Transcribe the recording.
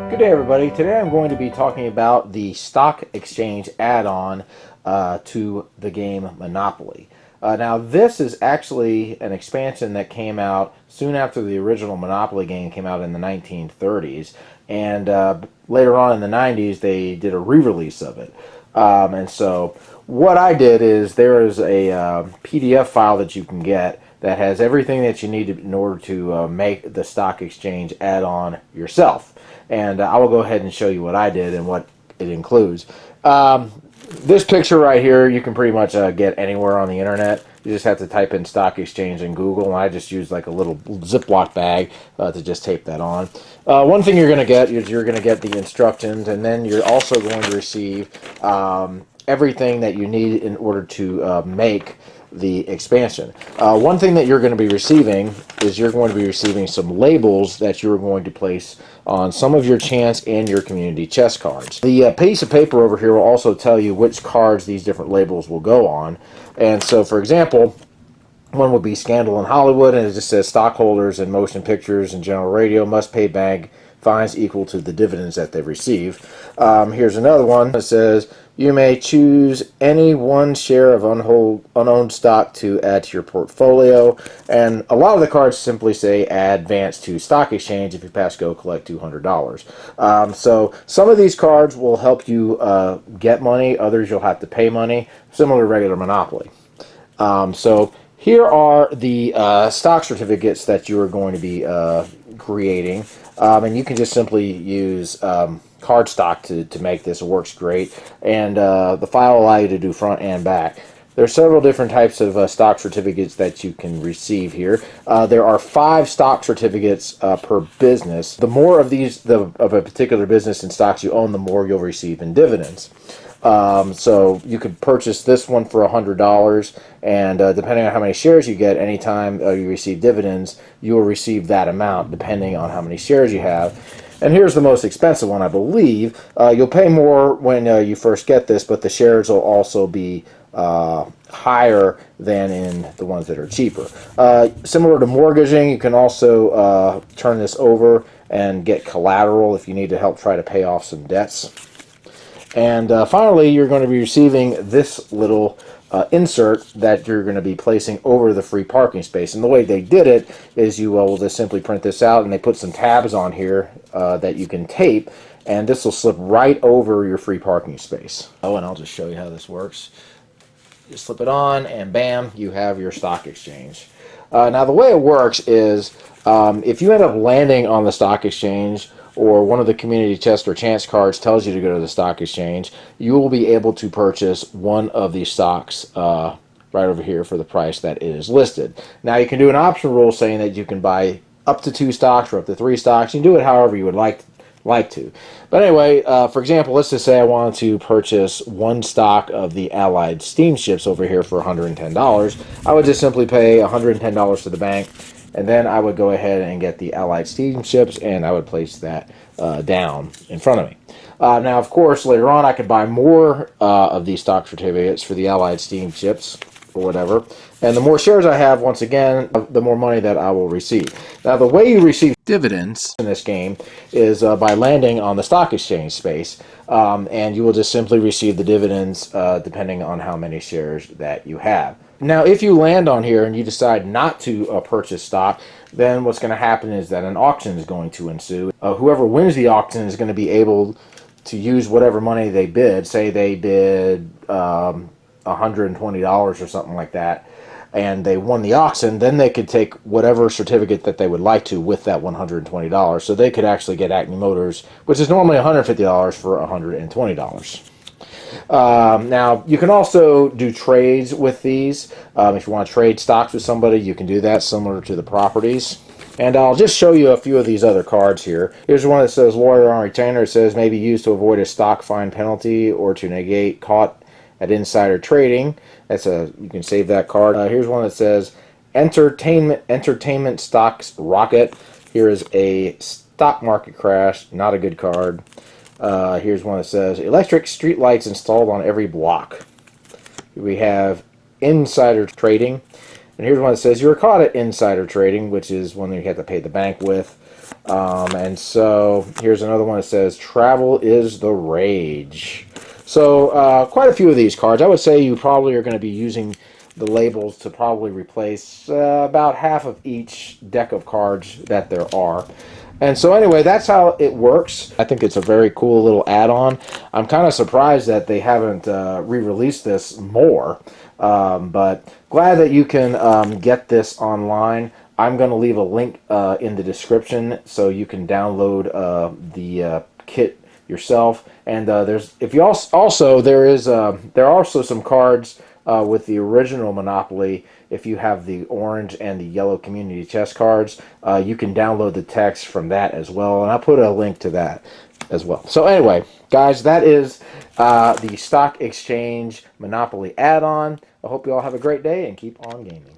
Good day, everybody. Today I'm going to be talking about the stock exchange add-on to the game Monopoly. Now, this is actually an expansion that came out soon after the original Monopoly game came out in the 1930s, and later on in the 90s they did a re-release of it. And so what I did is there is a PDF file that you can get that has everything that you need in order to make the stock exchange add-on yourself. And I will go ahead and show you what I did and what it includes. This picture right here you can pretty much get anywhere on the internet. You just have to type in stock exchange in Google, and I just used like a little Ziploc bag to just tape that on. One thing you're going to get is you're going to get the instructions, and then you're also going to receive everything that you need in order to make the expansion. One thing that you're going to be receiving is you're going to be receiving some labels that you're going to place on some of your chance and your community chest cards. The piece of paper over here will also tell you which cards these different labels will go on. And so, for example, one would be Scandal in Hollywood, and it just says stockholders in motion pictures and general radio must pay bank fines equal to the dividends that they've received. Here's another one that says you may choose any one share of unowned stock to add to your portfolio, and a lot of the cards simply say advance to stock exchange. If you pass go, collect $200. So some of these cards will help you get money, others you'll have to pay money, similar to regular Monopoly. So here are the stock certificates that you are going to be creating, and you can just simply use Cardstock to make this. It works great, and the file will allow you to do front and back. There are several different types of stock certificates that you can receive here. There are 5 stock certificates per business. The more of these of a particular business and stocks you own, the more you'll receive in dividends. So you could purchase this one for $100, and depending on how many shares you get, anytime you receive dividends, you will receive that amount depending on how many shares you have. And here's the most expensive one, I believe. You'll pay more when you first get this, but the shares will also be higher than in the ones that are cheaper. Similar to mortgaging, you can also turn this over and get collateral if you need to help try to pay off some debts. And finally, you're going to be receiving this little insert that you're going to be placing over the free parking space. And the way they did it is you will just simply print this out, and they put some tabs on here that you can tape, and this will slip right over your free parking space. Oh, and I'll just show you how this works. You slip it on, and bam, you have your stock exchange. Now, the way it works is if you end up landing on the stock exchange, or one of the community chest or chance cards tells you to go to the stock exchange, you will be able to purchase one of these stocks right over here for the price that it is listed. Now, you can do an option rule saying that you can buy up to 2 stocks or up to 3 stocks. You can do it however you would like to. But anyway, for example, let's just say I wanted to purchase 1 stock of the Allied steamships over here for $110. I would just simply pay $110 to the bank, and then I would go ahead and get the Allied steamships, and I would place that down in front of me. Now, of course, later on I could buy more of these stock certificates for the Allied steamships or whatever. And the more shares I have, once again, the more money that I will receive. Now, the way you receive dividends in this game is by landing on the stock exchange space, and you will just simply receive the dividends depending on how many shares that you have. Now, if you land on here and you decide not to purchase stock, then what's going to happen is that an auction is going to ensue. Whoever wins the auction is going to be able to use whatever money they bid. Say they bid $120 or something like that, and they won the auction, then they could take whatever certificate that they would like to with that $120. So they could actually get Acme Motors, which is normally $150, for $120. Now, you can also do trades with these. If you want to trade stocks with somebody, you can do that, similar to the properties. And I'll just show you a few of these other cards here. Here's one that says lawyer on retainer. It says may be used to avoid a stock fine penalty or to negate caught at insider trading. You can save that card. Here's one that says entertainment stocks rocket. Here is a stock market crash. Not a good card. Here's one that says electric street lights installed on every block. We have insider trading, And here's one that says you're caught at insider trading, which is one that you have to pay the bank with. And so here's another one that says travel is the rage. So quite a few of these cards. I would say you probably are going to be using the labels to probably replace about half of each deck of cards that there are. And so anyway, that's how it works. I think it's a very cool little add-on. I'm kind of surprised that they haven't re-released this more, but glad that you can get this online. I'm going to leave a link in the description so you can download the kit yourself. And there are also some cards with the original Monopoly. If you have the orange and the yellow community chest cards, you can download the text from that as well, and I'll put a link to that as well. So anyway, guys, that is the Stock Exchange Monopoly add-on. I hope you all have a great day and keep on gaming.